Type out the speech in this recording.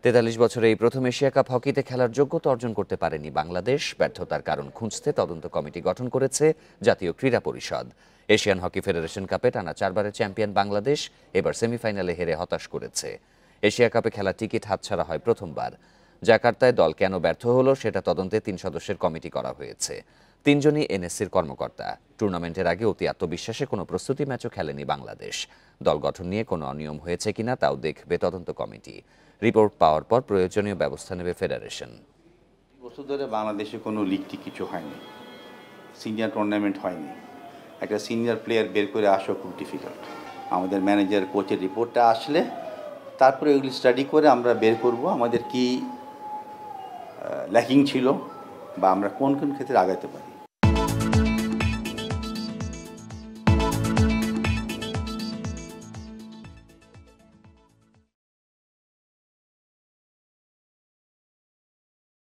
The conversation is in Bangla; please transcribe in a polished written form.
৪৩ বছরে এই প্রথম এশিয়া কাপ হকিতে খেলার যোগ্যতা অর্জন করতে পারেনি বাংলাদেশ। ব্যর্থতার কারণ খুঁজতে তদন্ত কমিটি গঠন করেছে জাতীয় ক্রীড়া পরিষদ। এশিয়ান হকি ফেডারেশন কাপে টানা 4 বারের চ্যাম্পিয়ন বাংলাদেশ এবার সেমিফাইনালে হেরে হতাশ করেছে। এশিয়া কাপে খেলার টিকিট হাতছাড়া হয় প্রথমবার। জাকার্তায় দল কেন ব্যর্থ হলো সেটা তদন্তে 3 সদস্যের কমিটি করা হয়েছে। 3 জনই এনএসসির কর্মকর্তা। টুর্নামেন্টের আগে অতি আত্মবিশ্বাসে কোনো প্রস্তুতি ম্যাচও খেলেনি বাংলাদেশ। দল গঠন নিয়ে কোনো অনিয়ম হয়েছে কিনা তাও দেখবে তদন্ত কমিটি। রিপোর্ট পাওয়ার পর প্রয়োজনীয় ব্যবস্থা নেবে ফেডারেশন। বছর ধরে বাংলাদেশে কোনো লিগটি কিছু হয়নি, সিনিয়র টুর্নামেন্ট হয়নি। একটা সিনিয়র প্লেয়ার বের করে আসা খুব ডিফিকাল্ট। আমাদের ম্যানেজার কোচের রিপোর্টটা আসলে তারপরে ওইগুলি স্টাডি করে আমরা বের করব আমাদের কি ল্যাকিং ছিল বা আমরা কোন কোন ক্ষেত্রে আগাতে পারি।